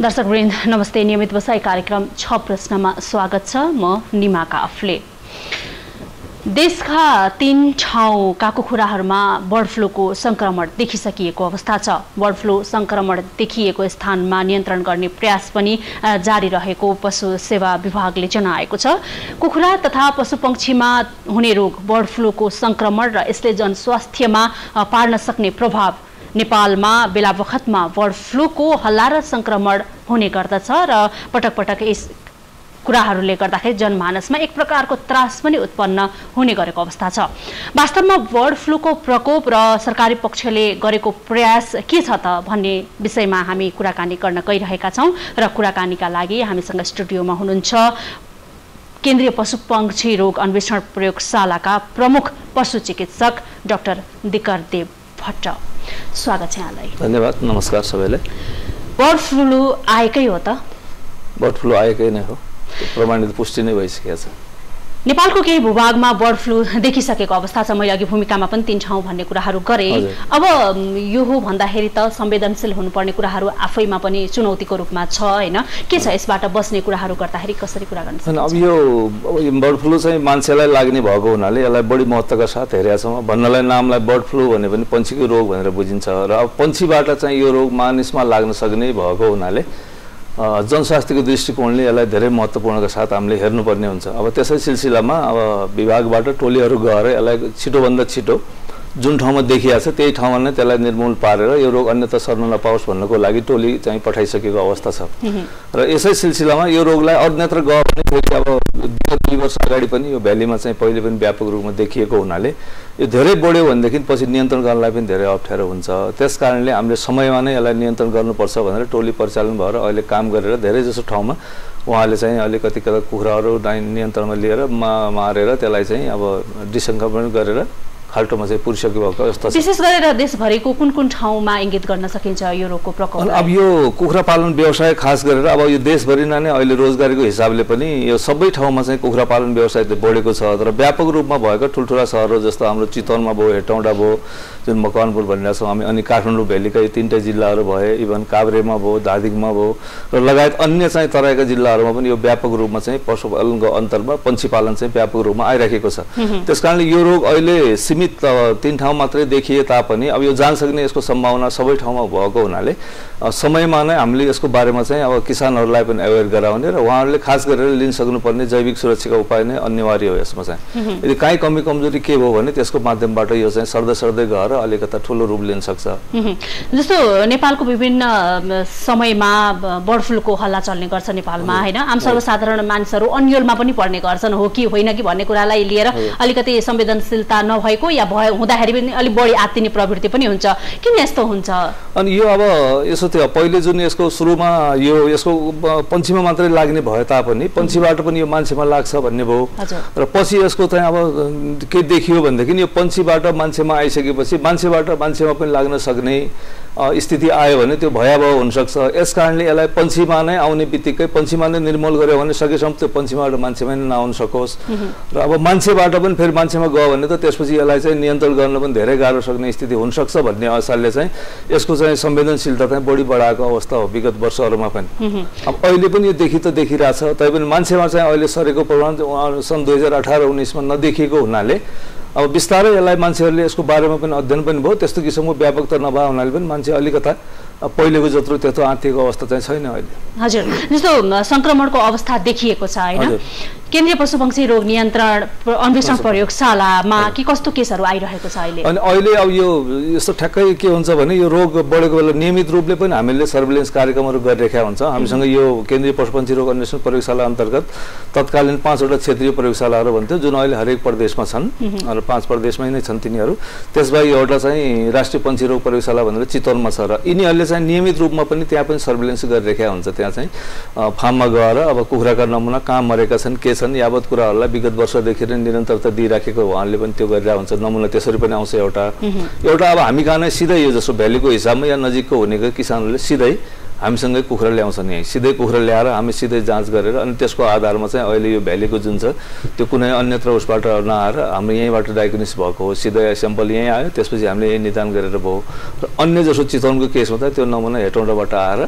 दर्शकवृन्द नमस्ते। नियमित बसाई कार्यक्रम 6 प्रश्नमा स्वागत छ। म निमा काफले। देशका 3 ठाउँका कुखुराहरूमा बर्ड फ्लूको संक्रमण देखिसकिएको अवस्था छ। बर्ड फ्लू संक्रमण देखिएको स्थानमा नियन्त्रण गर्ने प्रयास पनि जारी रहेको पशु सेवा विभागले जनाएको छ। कुखुरा तथा पशुपक्षीमा हुने रोग बर्ड फ्लूको संक्रमण र यसले जनस्वास्थ्यमा पार्न सक्ने प्रभाव नेपालमा बेला बखतमा बर्ड फ्लूको हल्ला र संक्रमण हुने गर्दछ र पटक पटक यस कुराहरूले गर्दाखेरि जनमानसमा एक प्रकारको त्रास पनि उत्पन्न हुने गरेको अवस्था छ। वास्तवमा बर्ड फ्लूको प्रकोप र सरकारी पक्षले गरेको प्रयास के छ त भन्ने विषयमा हामी कुराकानी गर्न गइरहेका छौं र कुराकानीका लागि हामीसँग स्टुडियोमा हुनुहुन्छ केन्द्रीय पशुपक्षी रोग अन्वेषण प्रयोगशालाका प्रमुख पशु चिकित्सक डाक्टर दिकर देव भट्ट। स्वागत छ यहाँलाई। धन्यवाद। नमस्कार सबैलाई। बर्ड फ्लू आएकै हो त? बर्ड फ्लू आएकै नै हो, प्रमाणित पुष्टि नै भइसकेको छ। नेपालको केही भूभागमा बर्ड फ्लू देखिसकेको अवस्था छ। मैले अघि भूमिकामा पनि 3 ठाउँ भन्ने कुराहरू गरे। अब यो हो भन्दाखेरि त संवेदनशील हुनुपर्ने कुराहरू आफैमा पनि चुनौतीको रूपमा छ हैन? के छ यसबाट बस्ने कुराहरू गर्दाखेरि कसरी कुरा गर्न सकिन्छ? अब यो बर्ड फ्लू चाहिँ मान्छेलाई लाग्ने भएको हुनाले यसलाई बढी महत्त्वका साथ हेरेका छौँ। भन्नलाई नामलाई बर्ड फ्लू भने पनि पन्छीको रोग भनेर बुझिन्छ र अब पन्छीबाट चाहिँ यो रोग मानिसमा लाग्न सक्ने भएको हुनाले जनस्वास्थ्यको दृष्टिकोणले यसलाई धेरै महत्त्वपूर्णका साथ हामीले हेर्नुपर्ने हुन्छ। अब त्यसै सिलसिलामा अब विभागबाट टोलीहरू गएर यसलाई छिटोभन्दा छिटो जुन ठाउँमा देखिएको छ त्यही ठाउँमा नै त्यसलाई निर्मूल पारेर यो रोग अन्यत्र सर्न नपाओस् भन्नको लागि टोली चाहिँ पठाइसकेको अवस्था छ। र यसै सिलसिलामा यो रोगलाई अन्यत्र गयो भने फेरि अब 2 वर्ष अगाडि पनि यो भ्यालीमा चाहिँ पहिले पनि व्यापक रूपमा देखिएको हुनाले यो धेरै बढ्यो भनेदेखि पछि नियन्त्रण गर्नलाई पनि धेरै अप्ठ्यारो हुन्छ। त्यसकारणले हामीले समयमा नै यसलाई नियन्त्रण गर्नुपर्छ भनेर टोली परिचालन भएर अहिले काम गरेर धेरै जसो ठाउँमा उहाँले चाहिँ अलिकति कुखुराहरू नियन्त्रणमा लिएर मारेर त्यसलाई चाहिँ अब डिसङ्क्रमण गरेर खाल्टोमा चाहिँ पुरिसक्यो भएको अवस्था छ। विशेष गरेर देशभरिको कुन ठाउँमा इङ्गित गर्न सकिन्छ यो रोगको प्रकोप? अब यो कुखुरा पालन व्यवसाय खास गरेर अब यो देशभरि नै अहिले रोजगारीको हिसाबले पनि यो सबै ठाउँमा चाहिँ कुखुरा पालन व्यवसाय बढेको छ। तर व्यापक रूपमा भएको ठुल्ठुला सहरहरू जस्तो हाम्रो चितवनमा भयो, हेटौँडा भयो, जुन मकवानपुर भनिरहेको छौँ हामी, अनि काठमाडौँ भ्यालीका 3टा जिल्लाहरू भए, इभन काभ्रेमा भयो, धादिङमा भयो र लगायत अन्य चाहिँ तराईका जिल्लाहरूमा पनि यो व्यापक रूपमा चाहिँ पशुपालनको अन्तर्गत पन्छी पालन चाहिँ व्यापक रूपमा आइराखेको छ। त्यसकारणले यो रोग अहिले 3 ठाउँ मात्रै देखिए तापनि अब यो जान सक्ने यसको सम्भावना सबै ठाउँमा भएको हुनाले समयमा नै हामीले यसको बारेमा चाहिँ अब किसानहरूलाई पनि अवेर गराउने र उहाँहरूले खास गरेर लिन सक्नुपर्ने जैविक सुरक्षाका उपाय नै अनिवार्य हो। यसमा चाहिँ यदि काहीँ कमी कमजोरी के भयो भने त्यसको माध्यमबाट यो चाहिँ सर्दै गएर अलिकता ठुलो रूप लिन सक्छ। जस्तो नेपालको विभिन्न समयमा बर्ड फ्लूको हल्ला चल्ने गर्छ नेपालमा हैन? आम सर्वसाधारण मानिसहरू अन्यलमा पनि पर्ने गर्छन्, हो कि होइन कि भन्ने कुरालाई लिएर अलिकति संवेदनशीलता नभएको या हुँदाखेरि पनि अलिक बढी आत्तिने प्रवृत्ति पनि हुन्छ। किन यस्तो हुन्छ? अनि यो अब यसो थियो, पहिले जुन यसको सुरुमा यो यसको पन्छीमा मात्रै लाग्ने भए तापनि पन्छीबाट पनि यो मान्छेमा लाग्छ भन्ने भयो र पछि यसको चाहिँ अब के देखियो भनेदेखि यो पन्छीबाट मान्छेमा आइसकेपछि मान्छेबाट मान्छेमा पनि लाग्न सक्ने स्थिति आयो भने त्यो भयावह हुनसक्छ। यसकारणले यसलाई पन्छीमा नै आउने बित्तिकै पन्छीमा नै निर्मूल गर्यो भने सकेसम्म त्यो पन्छीबाट मान्छेमा नै नआउन सकोस् र अब मान्छेबाट पनि फेरि मान्छेमा गयो भने त त्यसपछि यसलाई चाहिँ नियन्त्रण गर्न पनि धेरै गाह्रो सक्ने स्थिति हुनसक्छ भन्ने असारले चाहिँ यसको चाहिँ संवेदनशीलता चाहिँ बढी बढाएको अवस्था हो विगत वर्षहरूमा पनि। अब अहिले पनि यो देखिरहेछ, तैपनि मान्छेमा चाहिँ अहिले सरेको प्रमाण सन् 2018-19मा नदेखिएको हुनाले अब बिस्तारै यसलाई मान्छेहरूले यसको बारेमा पनि अध्ययन पनि भयो। त्यस्तो किसिमको व्यापकता नभए हुनाले पनि मान्छे अलिकता पहिलेको जत्रो त्यस्तो आत्तिएको अवस्था चाहिँ छैन अहिले। हजुर, जस्तो संक्रमणको अवस्था देखिएको छ हैन? केन्द्रीय पशुपक्षी रोग नियन्त्रण अन्वेषण प्रयोगशालामा के कस्तो केसहरू आइरहेको छ अहिले? अनि अहिले अब यो यस्तो ठ्याक्कै के हुन्छ भने यो रोग बढेको बेला नियमित रूपले पनि हामीले सर्भिलेन्स कार्यक्रमहरू गरिरहेका हुन्छ। हामीसँग यो केन्द्रीय पशुपक्षी रोग अन्वेषण प्रयोगशाला अन्तर्गत तत्कालीन 5वटा क्षेत्रीय प्रयोगशालाहरू भन्थ्यो जुन अहिले हरेक प्रदेशमा छन् र 5 प्रदेशमै नै छन् तिनीहरू। त्यसबाहेक एउटा चाहिँ राष्ट्रिय पन्छी रोग प्रयोगशाला भनेर चितवनमा छ र यिनीहरूले चाहिँ नियमित रूपमा पनि त्यहाँ पनि सर्भिलेन्स गरिरहेका हुन्छ। त्यहाँ चाहिँ फार्ममा गएर अब कुखुराका नमुना कहाँ मरेका छन् के छन् यावत कुराहरूलाई विगत वर्षदेखि नै निरन्तरता दिइराखेको उहाँहरूले पनि त्यो गरिरहेको हुन्छ। नमुना त्यसरी पनि आउँछ एउटा अब हामी कहाँ नै सिधै यो जस्तो भ्यालीको हिसाबमा या नजिकको हुनेको किसानहरूले सिधै हामीसँगै कुखुरा ल्याउँछन्। यहीँ सिधै कुखुरा ल्याएर हामी सिधै जाँच गरेर अनि त्यसको आधारमा चाहिँ अहिले यो भ्यालीको जुन छ त्यो कुनै अन्यत्र उसबाट नआएर हाम्रो यहीँबाट डायग्नोसिस भएको हो, सिधै स्याम्पल यहीँ आयो, त्यसपछि हामीले यही निदान गरेर भयो। र अन्य जसो चितवनको केसमा त त्यो नमुना हेटौँडाबाट आएर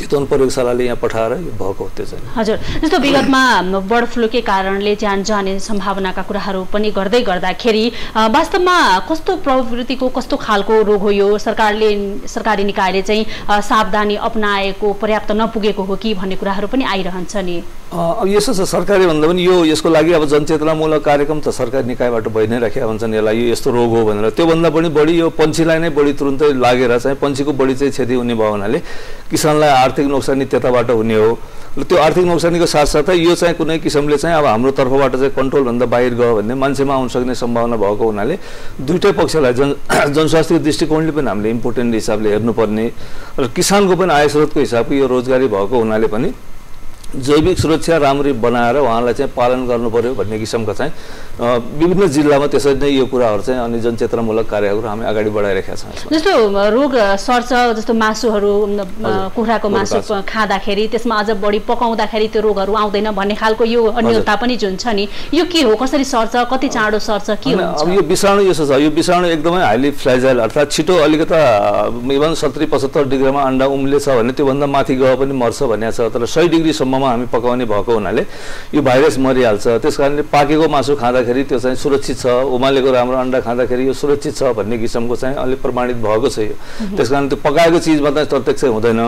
चितवन प्रयोगशालाले यहाँ पठाएर यो भएको हो त्यो चाहिँ। हजुर, जस्तो विगतमा बर्ड फ्लूकै कारणले ज्यान जाने सम्भावनाका कुराहरू पनि गर्दै गर्दाखेरि वास्तवमा कस्तो प्रवृत्तिको कस्तो खालको रोग हो यो, सरकारी निकायले चाहिँ सावधानी अपनाएको पर्याप्त नपुगेको हो कि भन्ने कुराहरू पनि आइरहन्छ नि। अब यसो छ, सरकारी भन्दा पनि यसको लागि अब जनचेतनामूलक कार्यक्रम त सरकारी निकायबाट भइ नै राखेका हुन्छन्। यसलाई यो यस्तो रोग हो भनेर त्योभन्दा पनि बढी यो पन्छीलाई नै बढी तुरुन्तै लागेर चाहिँ पन्छीको बढी चाहिँ क्षति हुने भयो हुनाले किसानलाई आर्थिक नोक्सानी त्यताबाट हुने हो। र त्यो आर्थिक नोक्सानीको साथसाथै यो चाहिँ कुनै किसिमले चाहिँ अब हाम्रो तर्फबाट चाहिँ कन्ट्रोलभन्दा बाहिर गयो भने मान्छेमा आउन सक्ने सम्भावना भएको हुनाले दुईटै पक्षलाई जनस्वास्थ्यको दृष्टिकोणले पनि हामीले इम्पोर्टेन्ट हिसाबले हेर्नुपर्ने र किसानको पनि आय स्रोतको हिसाबको यो रोजगारी भएको हुनाले पनि जैविक सुरक्षा राम्ररी बनाएर उहाँलाई चाहिँ पालन गर्नु पर्यो भन्ने किसिमको चाहिँ विभिन्न जिल्लामा त्यसरी नै यो कुराहरू चाहिँ अनि जनचेतनामूलक कार्यहरू हामी अगाडि बढाइरहेका छौँ। जस्तो रोग सर्छ, जस्तो मासुहरू कुखुराको मासु खाँदाखेरि त्यसमा अझ बढी पकाउँदाखेरि त्यो रोगहरू आउँदैन भन्ने खालको यो अन्यलता पनि जुन छ नि, यो के हो, कसरी सर्छ, कति चाँडो सर्छ, के हुन्छ? अब यो विषाणु यसो छ, यो विषाणु एकदमै हाइली फ्रेजाइल अर्थात् छिटो अलिकता इभन 70-75 डिग्रीमा अन्डा उम्लेछ भने त्योभन्दा माथि गयो पनि मर्छ भन्ने छ। तर 100 डिग्रीसम्म हामी पकाउने भएको हुनाले यो भाइरस मरिहाल्छ। त्यसकारणले पाकेको मासु खाँदाखेरि त्यो चाहिँ सुरक्षित छ, उमालेको राम्रो अन्डा खाँदाखेरि यो सुरक्षित छ भन्ने किसिमको चाहिँ अलि प्रमाणित भएको छ यो। त्यसकारण त्यो पकाएको चिजमा चाहिँ प्रत्यक्ष हुँदैन।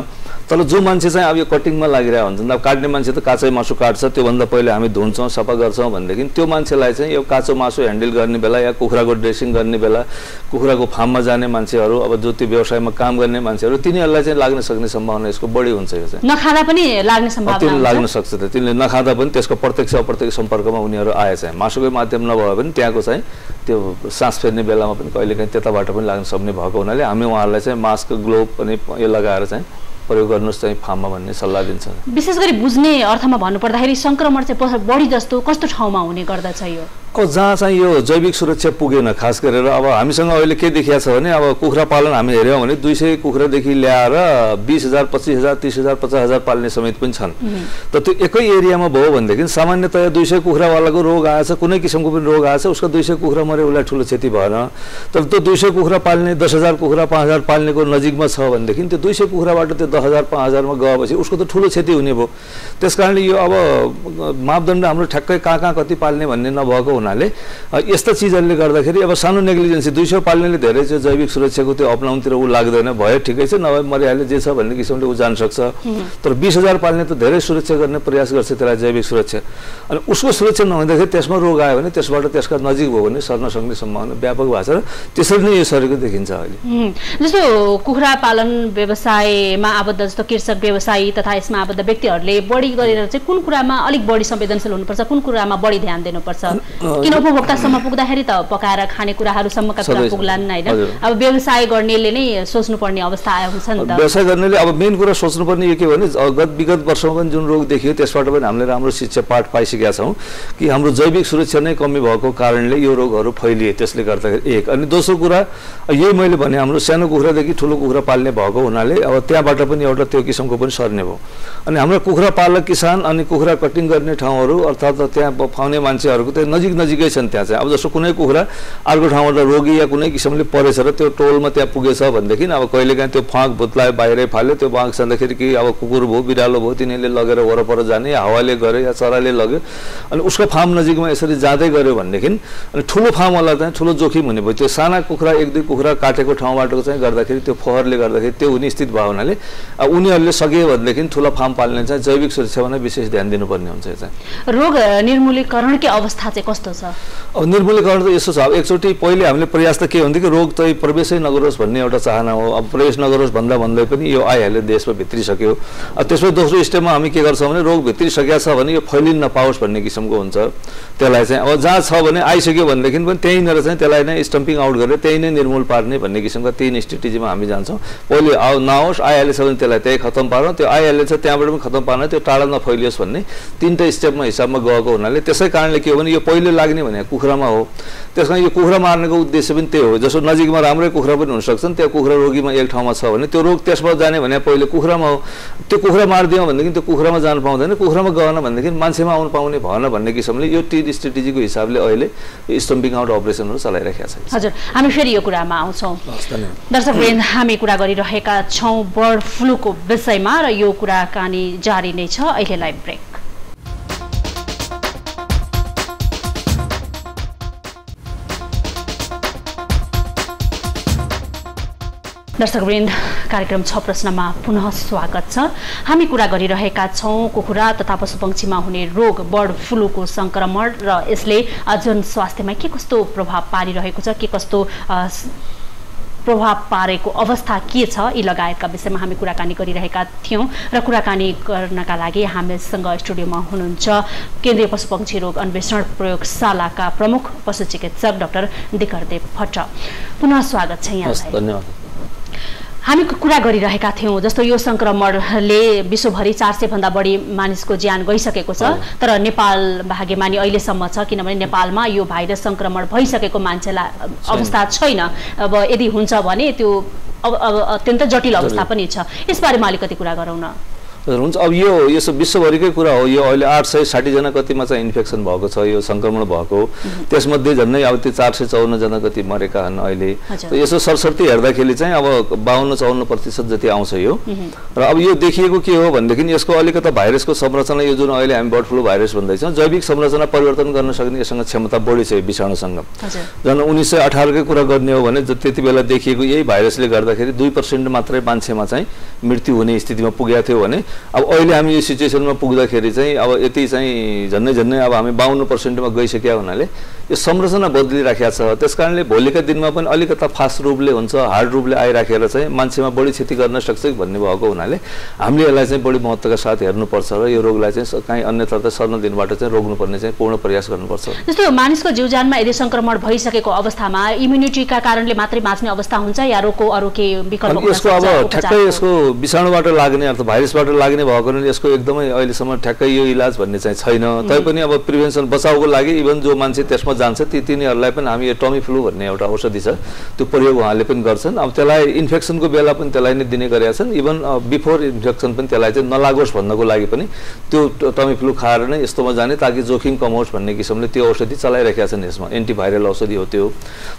तर जो मान्छे चाहिँ अब यो कटिङमा लागिरहेको हुन्छ, अब काट्ने मान्छे त काँचै मासु काट्छ, त्योभन्दा पहिले हामी धुन्छौँ सफा गर्छौँ भनेदेखि त्यो मान्छेलाई चाहिँ यो काँचो मासु ह्यान्डल गर्ने बेला या कुखुराको ड्रेसिङ गर्ने बेला कुखुराको फार्ममा जाने मान्छेहरू, अब जो त्यो व्यवसायमा काम गर्ने मान्छेहरू, तिनीहरूलाई चाहिँ लाग्न सक्ने सम्भावना यसको बढी हुन्छ। यो चाहिँ नखाँदा पनि लाग्ने सम्भावना लाग्न सक्छ। त तिनले नखाँदा पनि त्यसको प्रत्यक्ष अप्रत्यक्ष सम्पर्कमा उनीहरू आए चाहिँ मासुकै माध्यम नभए पनि त्यहाँको चाहिँ त्यो सास फेर्ने बेलामा पनि कहिलेकाहीँ त्यताबाट पनि लाग्न सक्ने भएको हुनाले हामी उहाँहरूलाई चाहिँ मास्क, ग्लोभ पनि यो लगाएर चाहिँ प्रयोग गर्नुहोस् चाहिँ फार्ममा भन्ने सल्लाह दिन्छ। विशेष गरी बुझ्ने अर्थमा भन्नुपर्दाखेरि सङ्क्रमण चाहिँ बढी जस्तो कस्तो ठाउँमा हुने गर्दछ यो? अब जहाँ चाहिँ यो जैविक सुरक्षा पुगेन, खास गरेर अब हामीसँग अहिले के देखिया छ भने अब कुखुरा पालन हामी हेऱ्यौँ भने 200 कुखुरादेखि ल्याएर 20,000, 25,000, 30,000, 50,000 पाल्ने समेत पनि छन्। त त्यो एकै एरियामा भयो भनेदेखि सामान्यतया 200 कुखुरावालाको रोग आएछ, कुनै किसिमको पनि रोग आएछ, उसको 200 कुखुरा मऱ्यो, उसलाई ठुलो क्षति भएन। तर त्यो 200 कुखुरा पाल्ने 10,000 कुखुरा 5,000 पाल्नेको नजिकमा छ भनेदेखि त्यो 200 कुखुराबाट त्यो 10,000, 5,000मा गएपछि उसको त ठुलो क्षति हुने भयो। त्यसकारणले यो अब मापदण्ड हाम्रो ठ्याक्कै कहाँ कति पाल्ने भन्ने नभएको हुनाले यस्ता चिजहरूले गर्दाखेरि अब सानो नेग्लिजेन्सी 200 पाल्नेले धेरै चाहिँ जैविक सुरक्षाको त्यो अपनाउनतिर ऊ लाग्दैन, भयो ठिकै छ, नभए मरिहाल्यो जे छ भन्ने किसिमले ऊ जान सक्छ। तर 20,000 पाल्ने त धेरै सुरक्षा गर्ने प्रयास गर्छ त्यसलाई जैविक सुरक्षा। अनि उसको सुरक्षा नहुँदाखेरि त्यसमा रोग आयो भने त्यसबाट त्यसका नजिक भयो भने सर्न सक्ने सम्भावना व्यापक भएको छ र त्यसरी नै यो सरेको देखिन्छ अहिले। जस्तो कुखुरा पालन व्यवसायमा आबद्ध जस्तो कृषक व्यवसायी तथा यसमा आबद्ध व्यक्तिहरूले बढी गरेर चाहिँ कुन कुरामा अलिक बढी संवेदनशील हुनुपर्छ, कुन कुरामा बढी ध्यान दिनुपर्छ? किन उपभोक्तासम्म पुग्दाखेरि त पकाएर खाने कुराहरूसम्मका कुरा पुग्लान् हैन, अब व्यवसाय गर्नेले नै सोच्नुपर्ने अवस्था हुन्छ नि त। व्यवसाय गर्नेले अब मेन कुरा सोच्नुपर्ने यो के भने विगत वर्षमा पनि जुन रोग देखियो त्यसबाट पनि हामीले राम्रो शिक्षा पाठ पाइसकेका छौँ कि हाम्रो जैविक सुरक्षा नै कमी भएको कारणले यो रोगहरू फैलिए। त्यसले गर्दाखेरि एक, अनि दोस्रो कुरा यही मैले भने हाम्रो सानो कुखुरादेखि ठुलो कुखुरा पाल्ने भएको हुनाले अब त्यहाँबाट पनि एउटा त्यो किसिमको पनि सर्ने भयो। अनि हाम्रो कुखुरा पालक किसान अनि कुखुरा कटिङ गर्ने ठाउँहरू अर्थात् त्यहाँ खुवाउने मान्छेहरूको त्यो नजिकै छन्। त्यहाँ चाहिँ अब जस्तो कुनै कुखुरा अर्को ठाउँबाट रोगी या कुनै किसिमले परेछ र त्यो टोलमा त्यहाँ पुगेछ भनेदेखि अब कहिलेकाहीँ त्यो फाँक भुत्लायो बाहिरै फाल्यो, त्यो फाँक छँदाखेरि कि अब कुकुर भयो, बिरालो भयो, तिनीहरूले लगेर वरपर जाने, हावाले गऱ्यो या चराले लग्यो, अनि उसको फार्म नजिकमा यसरी जाँदै गऱ्यो भनेदेखि अनि ठुलो फार्मवाला चाहिँ ठुलो जोखिम हुने भयो। त्यो साना कुखुरा 1-2 कुखुरा काटेको ठाउँबाट चाहिँ गर्दाखेरि त्यो फोहोरले गर्दाखेरि त्यो हुने स्थिति भयो हुनाले उनीहरूले सके भनेदेखि ठुलो फार्म पाल्ने चाहिँ जैविक सुरक्षामा नै विशेष ध्यान दिनुपर्ने हुन्छ। चाहिँ रोग निर्मूलीकरणकै अवस्था चाहिँ कस्तो छ? अब निर्मूलीकरण त यस्तो छ, अब एकचोटि पहिले हामीले प्रयास त के हुन्थ्यो कि रोग चाहिँ प्रवेशै नगरोस् भन्ने एउटा चाहना हो। अब प्रवेश नगरोस् भन्दै पनि यो आइहाल्यो, देशमा भित्रिसक्यो। त्यसपछि दोस्रो स्टेपमा हामी के गर्छौँ भने रोग भित्रिसकेको छ भने यो फैलिन नपाओस् भन्ने किसिमको हुन्छ। त्यसलाई चाहिँ अब जहाँ छ भने आइसक्यो भनेदेखि पनि त्यहीँनिर चाहिँ त्यसलाई नै स्टम्पिङ आउट गरेर त्यहीँ नै निर्मूल पार्ने भन्ने किसिमका 3 स्ट्रेटेजीमा हामी जान्छौँ। पहिले नआओस्, आइहालेछ भने त्यसलाई त्यही खतम पार्न, त्यो आइहालेछ त्यहाँबाट पनि खतम पार्न, त्यो टाढा नफैलियोस् भन्ने 3टा स्टेपमा हिसाबमा गएको हुनाले त्यसै कारणले के हो भने यो पहिले लाग्ने भने कुखुरामा हो। त्यसमा यो कुखुरा मार्नेको उद्देश्य पनि त्यही हो। जसो नजिकमा राम्रै कुखुरा पनि हुन सक्छन्, त्यो कुखुरा रोगीमा एक ठाउँमा छ भने त्यो रोग त्यसबाट जाने भने पहिले कुखुरामा हो। त्यो कुखुरा मारिदियौँ भनेदेखि त्यो कुखुरामा जानु पाउँदैन, कुखुरामा गएन भनेदेखि मान्छेमा आउनु पाउने भएन भन्ने किसिमले यो टी स्ट्रेटेजीको हिसाबले अहिले स्टम्पिङ आउट अपरेसनहरू चलाइरहेका छन्। हजुर, हामी फेरि यो कुरामा आउँछौँ। दर्शकवृन्द, हामी कुरा गरिरहेका छौँ बर्ड फ्लूको विषयमा र यो कुराकानी जारी नै छ। अहिलेलाई ब्रेक। दर्शकवृन्द, कार्यक्रम 6 प्रश्नमा पुनः स्वागत छ। हामी कुरा गरिरहेका छौँ कुखुरा तथा पशुपक्षीमा हुने रोग बर्ड फ्लूको संक्रमण र यसले जनस्वास्थ्यमा के कस्तो प्रभाव पारिरहेको छ, के कस्तो प्रभाव पारेको अवस्था के छ, यी लगायतका विषयमा हामी कुराकानी गरिरहेका थियौँ। र कुराकानी गर्नका लागि हामीसँग स्टुडियोमा हुनुहुन्छ केन्द्रीय पशुपक्षी रोग अन्वेषण प्रयोगशालाका प्रमुख पशु चिकित्सक डाक्टर दिकरदेव भट्ट। पुनः स्वागत छ यहाँलाई। धन्यवाद। हामी कुरा गरिरहेका थियौँ जस्तो यो संक्रमणले विश्वभरि 400 भन्दा बढी मानिसको ज्यान गइसकेको छ, तर नेपाल भाग्यमानी अहिलेसम्म छ, किनभने नेपालमा यो भाइरस संक्रमण भइसकेको मान्छेलाई अवस्था छैन। अब यदि हुन्छ भने त्यो अत्यन्त जटिल अवस्था पनि छ। यसबारेमा अलिकति कुरा गरौँ न। हुन्छ, अब यो यसो विश्वभरिकै कुरा हो। यो अहिले 860 जना कतिमा चाहिँ इन्फेक्सन भएको छ, यो संक्रमण भएको। त्यसमध्ये झन्डै अब त्यो 454 जना कति मरेका छन् अहिले। यसो सरसर्ती हेर्दाखेरि चाहिँ अब 52-54% जति आउँछ यो। र अब यो देखिएको के हो भनेदेखि यसको अलिकता भाइरसको संरचना, यो जुन अहिले हामी बर्ड फ्लू भाइरस भन्दैछौँ, जैविक संरचना परिवर्तन गर्न सक्ने यससँग क्षमता बढी छ यो विषाणुसँग। झन् 1918 कै कुरा गर्ने हो भने त्यति बेला देखिएको यही भाइरसले गर्दाखेरि 2% मात्रै मान्छेमा चाहिँ मृत्यु हुने स्थितिमा पुगेको थियो भने अब अहिले हामी यो सिचुएसनमा पुग्दाखेरि चाहिँ अब यति चाहिँ झन्नै अब हामी 52%मा गइसक्यो हुनाले यो संरचना बदलिराखेको छ। त्यसकारणले भोलिका दिनमा पनि अलिकता फास्ट रूपले हुन्छ, हार्ड रूपले आइराखेर चाहिँ मान्छेमा बढी क्षति गर्न सक्छ भन्ने भएको हुनाले हामीले यसलाई चाहिँ बढी महत्त्वका साथ हेर्नुपर्छ र यो रोगलाई चाहिँ कहीँ अन्यत्र सर्न दिनबाट चाहिँ रोक्नुपर्ने चाहिँ पूर्ण प्रयास गर्नुपर्छ। जस्तो मानिसको जीवजानमा यदि संक्रमण भइसकेको अवस्थामा इम्युनिटीका कारणले मात्रै बाँच्ने अवस्था हुन्छ या रोगको अरू के विकल्प हुन्छ? यसको अब ठ्याक्कै यसको विषाणुबाट लाग्ने अथवा भाइरसबाट लाग्ने भएकोले यसको एकदमै अहिलेसम्म ठ्याक्कै यो इलाज भन्ने चाहिँ छैन। तैपनि अब प्रिभेन्सन बचाउको लागि इभन जो मान्छे त्यसमा जान्छ तिनीहरूलाई पनि हामी यो टमी फ्लू भन्ने एउटा औषधि छ, त्यो प्रयोग उहाँले पनि गर्छन्। अब त्यसलाई इन्फेक्सनको बेला पनि त्यसलाई नै दिने गरेका छन्। इभन बिफोर इन्फेक्सन पनि त्यसलाई चाहिँ नलागोस् भन्नको लागि पनि त्यो टमी फ्लू खाएर नै यस्तोमा जाने ताकि जोखिम कम होस् भन्ने किसिमले त्यो औषधि चलाइरहेका छन्। यसमा एन्टिभाइरल औषधि हो त्यो,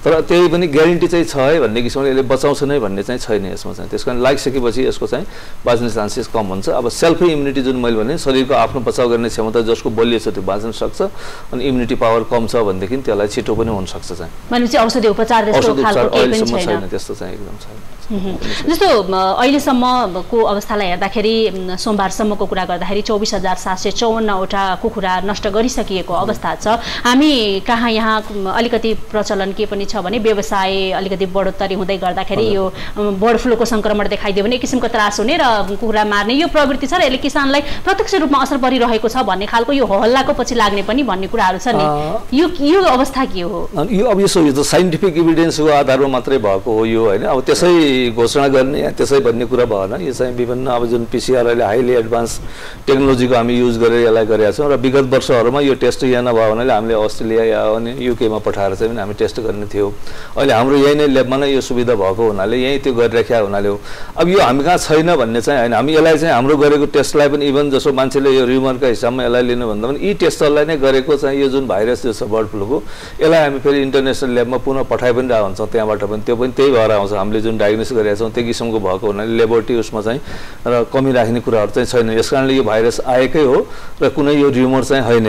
तर त्यही पनि ग्यारेन्टी चाहिँ छ है भन्ने किसिमले यसले बचाउँछ नै भन्ने चाहिँ छैन यसमा चाहिँ। त्यस कारण लागिसकेपछि यसको चाहिँ बाँच्ने चान्सेस कम हुन्छ। अब सेल्फै इम्युनिटी जुन मैले भने शरीरको आफ्नो बचाउ गर्ने क्षमता जसको बलियो छ त्यो बाँच्न सक्छ, अनि इम्युनिटी पावर कम छ भनेदेखि त्यसलाई छिटो पनि हुन सक्छ चाहिँ। भनेपछि औषधि उपचार त्यस्तो खालको केही पनि छैन, त्यस्तो चाहिँ एकदम छैन। जस्तो अहिलेसम्मको अवस्थालाई हेर्दाखेरि सोमबारसम्मको कुरा गर्दाखेरि 24,754वटा कुखुरा नष्ट गरिसकिएको अवस्था छ। हामी कहाँ यहाँ अलिकति प्रचलन के पनि छ भने व्यवसाय अलिकति बढोत्तरी हुँदै गर्दाखेरि यो बर्ड फ्लूको संक्रमण देखाइदियो भने एक किसिमको त्रास हुने र कुखुरा मार्ने यो प्रवृत्ति छ र यसले किसानलाई प्रत्यक्ष रूपमा असर परिरहेको छ भन्ने खालको यो हल्लाको पछि लाग्ने पनि भन्ने कुराहरू छ नि। यो अवस्था के हो? यो अब यसो यो साइन्टिफिक एभिडेन्सको आधारमा मात्रै भएको हो यो होइन। अब त्यसै घोषणा गर्ने या त्यसै भन्ने कुरा भएन। यो चाहिँ विभिन्न अब जुन पिसिआर अहिले हाइली एडभान्स टेक्नोलोजीको हामी युज गरेर यसलाई गरेका छौँ र विगत वर्षहरूमा यो टेस्ट यहाँ नभयो भनेले हामीले अस्ट्रेलिया या अनि युकेमा पठाएर चाहिँ हामी टेस्ट गर्ने थियो। अहिले हाम्रो यही नै ल्याबमा नै यो सुविधा भएको हुनाले यहीँ त्यो गरिराखेका हुनाले हो। अब यो हामी कहाँ छैन भन्ने चाहिँ होइन, हामी यसलाई चाहिँ हाम्रो गरेको टेस्टलाई पनि इभन जसो मान्छेले यो र्युमरका हिसाबमा यसलाई लिनुभन्दा पनि यी टेस्टहरूलाई नै गरेको चाहिँ यो जुन भाइरस जो छ बर्ड फ्लूको यसलाई हामी फेरि इन्टरनेसनल ल्याबमा पुनः पठाइ पनि रहेको हुन्छौँ त्यहाँबाट पनि। त्यो पनि त्यही भएर आउँछ, हामीले जुन डायग्नोसिस गरेका छौँ त्यो किसिमको भएको हुनाले लेबोरेटरी उसमा चाहिँ र कमी राख्ने कुराहरू चाहिँ छैन। यस कारणले यो भाइरस आएकै हो र कुनै यो र्युमर चाहिँ होइन,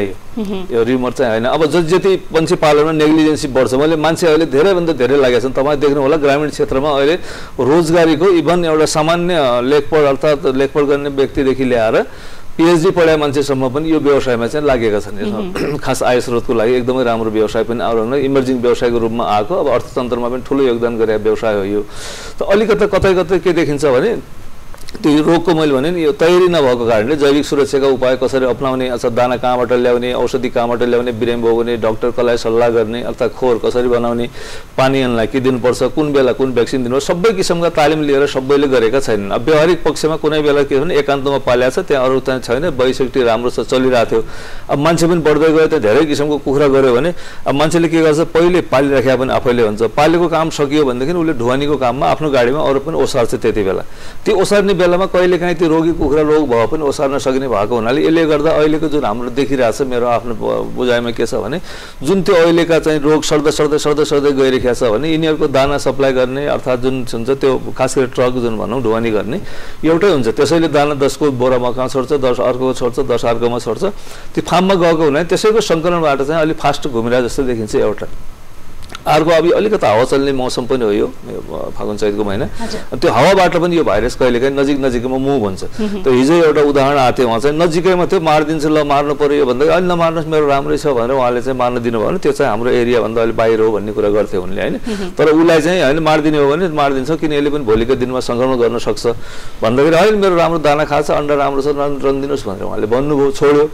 यो र्युमर चाहिँ होइन। अब जति पन्छी पालनमा नेग्लिजेन्सी बढ्छ, मैले मान्छे अहिले धेरैभन्दा धेरै लागेका छन्। तपाईँ देख्नु होला ग्रामीण क्षेत्रमा अहिले रोजगारीको इभन एउटा सामान्य लेखपढ अर्थात् लेखपढ गर्ने व्यक्तिदेखि ल्याएर पिएचडी पढाए मान्छेसम्म पनि यो व्यवसायमा चाहिँ लागेका छन्। खास आय स्रोतको लागि एकदमै राम्रो व्यवसाय पनि आउन इमर्जिङ व्यवसायको रूपमा आएको, अब अर्थतन्त्रमा पनि ठुलो योगदान गरेको व्यवसाय हो यो। त अलिकता कतै कतै के देखिन्छ भने त्यो रोगको मैले भने नि यो तयारी नभएको कारणले जैविक सुरक्षाका उपाय कसरी अपनाउने अथवा दाना कहाँबाट ल्याउने औषधि कहाँबाट ल्याउने बिरामी भयो भने डाक्टर कसलाई सल्लाह गर्ने अर्थात् खोर कसरी बनाउने पानीहरूलाई के दिनुपर्छ कुन बेला कुन भ्याक्सिन दिनु सबै किसिमका तालिम लिएर सबैले गरेका छैनन्। अब व्यवहारिक पक्षमा कुनै बेला के भने एकान्तमा पाल्या छ त्यहाँ अरू चाहिँ छैन बायोसेफ्टी राम्रो छ चलिरहेको थियो। अब मान्छे पनि बढ्दै गयो त धेरै किसिमको कुखुरा गऱ्यो भने अब मान्छेले के गर्छ पहिले पालिराख्या पनि आफैले हुन्छ पालेको काम सकियो भनेदेखि उसले ढुवानीको काममा आफ्नो गाडीमा अरू पनि ओसार्छ त्यति बेला त्यो ओसार्ने बेलामा कहिलेकाहीँ त्यो रोगी कुखुरा रोग भयो पनि ओसार्न सकिने भएको हुनाले यसले गर्दा अहिलेको जुन हाम्रो देखिरहेछ मेरो आफ्नो बुझाइमा के छ भने जुन त्यो अहिलेका चाहिँ रोग सर्दै गइरहेको छ भने यिनीहरूको दाना सप्लाई गर्ने अर्थात् जुन हुन्छ त्यो खास गरी ट्रक जुन भनौँ ढुवानी गर्ने एउटै हुन्छ त्यसैले दाना 10 को बोरामा कहाँ छोड्छ 10 अर्को छोड्छ 10 अर्कोमा छोड्छ त्यो फार्ममा गएको हुनाले त्यसैको सङ्कलनबाट चाहिँ अलिक फास्ट घुमिरहेको जस्तो देखिन्छ एउटा। अर्को अब अलिकति हावा चल्ने मौसम पनि हो यो फागुन चैतको महिना त्यो हावाबाट पनि यो भाइरस कहिलेकाहीँ नजिकमा मुभ हुन्छ। त्यो हिजो एउटा उदाहरण आएको थियो उहाँ चाहिँ नजिकैमा थियो मारिदिन्छ ल मार्नु पर्यो यो भन्दा अहिले नमार्नुहोस् मेरो राम्रै छ भनेर उहाँले चाहिँ मार्न दिनुभयो भने त्यो चाहिँ हाम्रो एरियाभन्दा अलिक बाहिर हो भन्ने कुरा गर्थ्यो उनले होइन। तर उसलाई चाहिँ होइन मारिदिने हो भने मारिदिन्छ किन यसले पनि भोलिको दिनमा सङ्क्रमण गर्न सक्छ भन्दाखेरि होइन मेरो राम्रो दाना खान्छ अन्डा राम्रो छ रन्दिनुहोस् भनेर उहाँले भन्नुभयो छोड्यो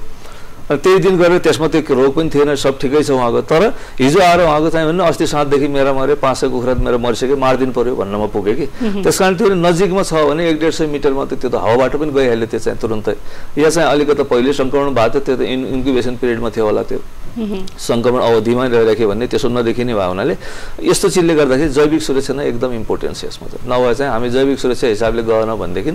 त्यही दिन गरेर त्यसमा त्यो रोग पनि थिएन सब ठिकै छ उहाँको। तर हिजो आएर उहाँको चाहिँ भने अस्ति साँझदेखि मेरो मऱ्यो 500 कुखुरा मेरो मरिसक्यो मारिदिनु पर्यो भन्नमा पुग्यो कि त्यस कारण त्यो नजिकमा छ भने 100-150 मिटरमा त त्यो त हावाबाट पनि गइहाल्यो त्यो चाहिँ तुरुन्तै। यहाँ चाहिँ अलिकति पहिले सङ्क्रमण भएको थियो त्यो त इन्क्युबेसन पिरियडमा थियो होला त्यो सङ्क्रमण अवधिमा रहिराख्यो भन्ने त्यसो नदेखिने भयो हुनाले यस्तो चिजले गर्दाखेरि जैविक सुरक्षा नै एकदम इम्पोर्टेन्स छ यसमा चाहिँ नभए चाहिँ हामी जैविक सुरक्षा हिसाबले गएन भनेदेखि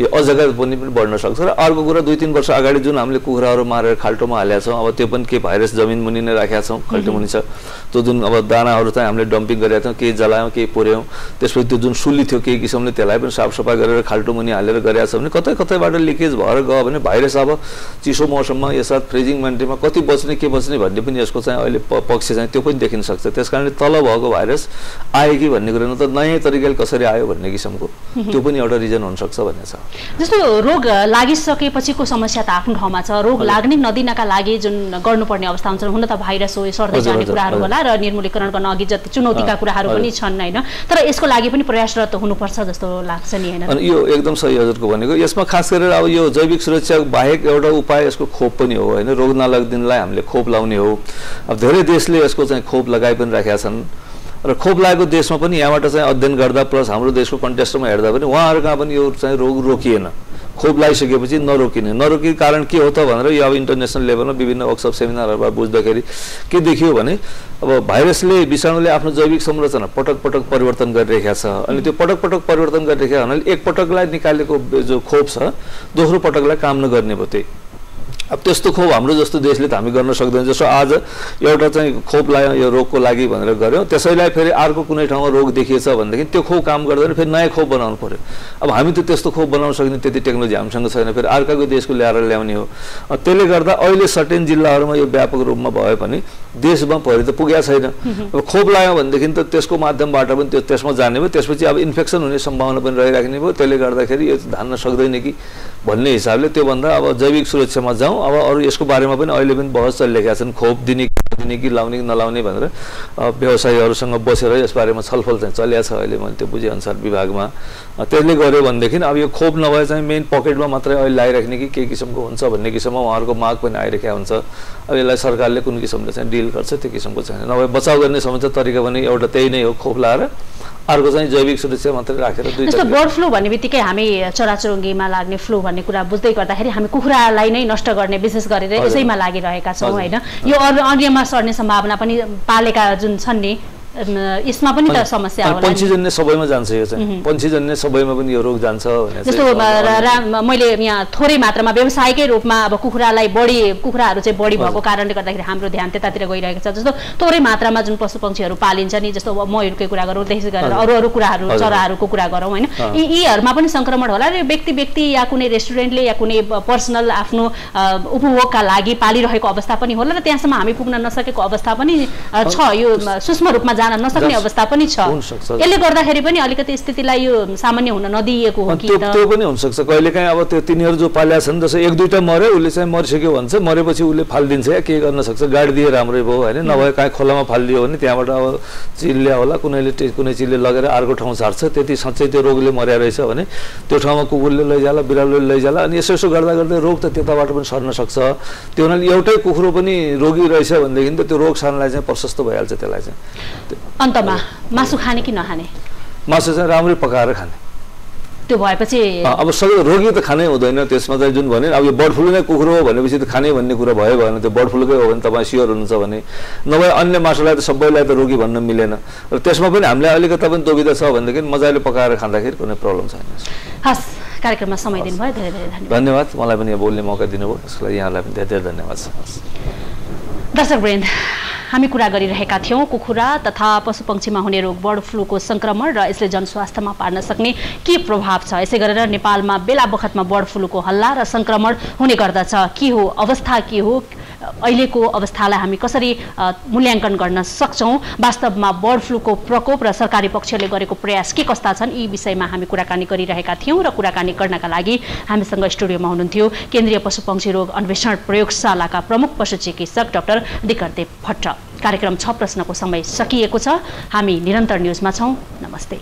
यो अजगा पनि बढ्न सक्छ। र अर्को कुरा 2-3 वर्ष अगाडि जुन हामीले कुखुराहरू मारेर खाल्टोमा हालेका छौँ अब त्यो पनि के भाइरस जमिन मुनि नै राखेका छौँ खाल्टो मुनि छ त्यो जुन अब दानाहरू चाहिँ हामीले डम्पिङ गरेका थियौँ केही जलायौँ केही पुर्यौँ त्यसपछि त्यो जुन सुली थियो केही किसिमले त्यसलाई पनि साफसफाइ गरेर खाल्टो मुनि हालेर गरेका छ भने कतैबाट लिकेज भएर गयो भने भाइरस अब चिसो मौसममा यसमा फ्रिजिङ मेन्टेनमा कति बच्ने के बच्ने भन्ने पनि यसको चाहिँ अहिले पक्ष चाहिँ त्यो पनि देखिन सक्छ। त्यस कारणले तल भएको भाइरस आयो कि भन्ने कुरा न त नयाँ तरिकाले कसरी आयो भन्ने किसिमको त्यो पनि एउटा रिजन हुनसक्छ भन्ने छ। जस्तो रोग लागिसकेपछिको समस्या त आफ्नो ठाउँमा छ रोग लाग्ने नदिनका लागि जुन गर्नुपर्ने अवस्था हुन्छ हुन त भाइरस हो सर्दै जाने कुराहरू होला र निर्मूलीकरण गर्न अघि जति चुनौतीका कुराहरू पनि छन् होइन तर यसको लागि पनि प्रयासरत हुनुपर्छ जस्तो लाग्छ नि होइन। अनि यो एकदम सही हजुरको भनेको यसमा खास गरेर अब यो जैविक सुरक्षा बाहेक एउटा उपाय यसको खोप पनि हो होइन रोग नलाग्दिनलाई हामीले खोप लाउने हो। अब धेरै देशले यसको चाहिँ खोप लगाइ पनि राखेका छन् र खोप लागेको देशमा पनि यहाँबाट चाहिँ अध्ययन गर्दा प्लस हाम्रो देशको कन्टेक्स्टमा हेर्दा पनि उहाँहरूका पनि यो चाहिँ रोग रोकिएन खोप लगाइसकेपछि नरोकिने कारण के हो त भनेर यो अब इन्टरनेसनल लेभलमा विभिन्न वर्कसप सेमिनारहरूबाट बुझ्दाखेरि के देखियो भने अब भाइरसले विषाणुले आफ्नो जैविक संरचना पटक परिवर्तन गरिरहेको छ अनि त्यो पटक परिवर्तन गरिरहेको हुनाले एक पटकलाई निकालेको जो खोप छ दोस्रो पटकलाई काम नगर्ने भयो त्यही। अब त्यस्तो खोप हाम्रो जस्तो देशले त हामी गर्न सक्दैन जस्तो आज एउटा चाहिँ खोप लगायो यो रोगको लागि भनेर गऱ्यौँ त्यसैलाई फेरि अर्को कुनै ठाउँमा रोग देखिएछ भनेदेखि त्यो खोप काम गर्दैन फेरि नयाँ खोप बनाउनु पर्यो। अब हामी त त्यस्तो खोप बनाउन सक्ने त्यति टेक्नोलोजी हामीसँग छैन फेरि अर्काको देशको ल्याएर ल्याउने हो। त्यसले गर्दा अहिले सर्टेन जिल्लाहरूमा यो व्यापक रूपमा भए पनि देशमा भरि त पुगेको छैन। अब खोप लगायो भनेदेखि त त्यसको माध्यमबाट पनि त्यो त्यसमा जाने भयो त्यसपछि अब इन्फेक्सन हुने सम्भावना पनि रहिराख्ने भयो त्यसले गर्दाखेरि यो धान्न सक्दैन कि भन्ने हिसाबले त्योभन्दा अब जैविक सुरक्षामा जाउँ। अब अरू यसको बारेमा पनि अहिले पनि बहस चलिरहेका छन् खोप दिने कि लाउने कि नलाउने भनेर व्यवसायीहरूसँग बसेर यसबारेमा छलफल चाहिँ चलिएको छ अहिले मैले त्यो बुझेअनुसार विभागमा। त्यसले गर्यो भनेदेखि अब यो खोप नभए चाहिँ मेन पकेटमा मात्रै अहिले लगाइराख्ने कि के किसिमको हुन्छ भन्ने किसिममा उहाँहरूको माग पनि आइरहेको हुन्छ। अब यसलाई सरकारले कुन किसिमले चाहिँ डिल गर्छ त्यो किसिमको छैन नभए बचाउ गर्ने समस्या तरिका पनि एउटा त्यही नै हो खोप लगाएर अर्को चाहिँ जैविक सुरक्षा मात्रै राखेर दुई जस्तो बर्ड फ्लू भन्ने बित्तिकै हामी चराचुरुङ्गीमा लाग्ने फ्लू भन्ने कुरा बुझ्दै गर्दाखेरि हामी कुखुरालाई नै नष्ट गर्ने विशेष गरेर यसैमा लागिरहेका छौँ होइन। यो अन्यमा सर्ने सम्भावना पनि पालेका जुन छन् नि यसमा पनि त समस्या होला। पन्छीजन्य सबैमा जान्छ यो चाहिँ पन्छीजन्य सबैमा पनि यो रोग जान्छ भने जस्तो मैले यहाँ थोरै मात्रामा व्यावसायिकै रूपमा अब कुखुराहरू चाहिँ बढी भएको कारणले गर्दाखेरि हाम्रो ध्यान त्यतातिर गइरहेको छ। जस्तो थोरै मात्रामा जुन पशु पक्षीहरू पालिन्छ नि जस्तो मयुरकै कुरा गरौँ त्यसै गरेर अरू कुराहरू चराहरूको कुरा गरौँ होइन यीहरूमा पनि सङ्क्रमण होला र व्यक्ति या कुनै रेस्टुरेन्टले या कुनै पर्सनल आफ्नो उपभोगका लागि पालिरहेको अवस्था पनि होला र त्यहाँसम्म हामी पुग्न नसकेको अवस्था पनि छ। यो सूक्ष्म रूपमा जान नसक्ने अवस्था पनि छ। हुनसक्छ। यसले गर्दाखेरि पनि अलिकति स्थितिलाई यो सामान्य हुन नदिएको हो कि त्यो पनि हुनसक्छ। कहिलेकाहीँ अब त्यो तिनीहरू जो पाल्या छन् जस्तो एक दुईटा मऱ्यो, उसले चाहिँ मरिसक्यो भन्छ, मरेपछि उसले फालिदिन्छ या के गर्न सक्छ, गाडी दिए राम्रै भयो होइन, नभए काहीँ खोलामा फालिदियो भने त्यहाँबाट अब चिल्ल्या होला, कुनै चिजले लगेर अर्को ठाउँ झार्छ, त्यति साँच्चै त्यो रोगले मर्या रहेछ भने त्यो ठाउँमा कुकुरले लैजाला, बिरालोले लैजाला, अनि यसो गर्दा गर्दै रोग त त्यताबाट पनि सर्न सक्छ। त्यो हुनाले एउटै कुखुरो पनि रोगी रहेछ भनेदेखि त त्यो रोग सार्नलाई चाहिँ प्रशस्त भइहाल्छ। त्यसलाई चाहिँ अन्तमा मासु खाने कि नखाने? मासु चाहिँ राम्रै पकाएर खाने। त्यो भएपछि अब सबै रोगी त खानै हुँदैन। त्यसमा चाहिँ जुन भने अब यो बर्ड फ्लू नै कुखुरो हो भनेपछि त खाने भन्ने कुरा भयो भएन, त्यो बर्ड फ्लूकै हो भने तपाईँ स्योर हुनुहुन्छ भने, नभए अन्य मासुलाई त सबैलाई त रोगी भन्न मिलेन। र त्यसमा पनि हामीलाई अलिकता पनि दुविधा छ भनेदेखि मजाले पकाएर खाँदाखेरि कुनै प्रब्लम छैन। हस्, कार्यक्रममा समय दिनुभयो, धेरै धेरै धन्यवाद। धन्यवाद, मलाई पनि बोल्ने मौका दिनुभयो, त्यसको लागि यहाँलाई पनि धेरै धेरै धन्यवाद छ। दर्शकवृन्द, हामी कुरा गरिरहेका थियौँ कुखुरा तथा पशुपक्षीमा हुने रोग बर्ड फ्लूको संक्रमण र यसले जनस्वास्थ्यमा पार्न सक्ने के प्रभाव छ। यसै गरेर नेपालमा बेला बखतमा बर्ड फ्लूको हल्ला र संक्रमण हुने गर्दछ। के हो अवस्था, के हो अहिलेको अवस्थालाई हामी कसरी मूल्याङ्कन गर्न सक्छौँ, वास्तवमा बर्ड फ्लूको प्रकोप र सरकारी पक्षले गरेको प्रयास के कस्ता छन्, यी विषयमा हामी कुराकानी गरिरहेका थियौँ। र कुराकानी गर्नका लागि हामीसँग स्टुडियोमा हुनुहुन्थ्यो केन्द्रीय पशुपक्षी रोग अन्वेषण प्रयोगशालाका प्रमुख पशु चिकित्सक डाक्टर दिकरदेव भट्ट। कार्यक्रम 6 प्रश्नको समय सकिएको छ। हामी निरन्तर न्युजमा छौँ। नमस्ते।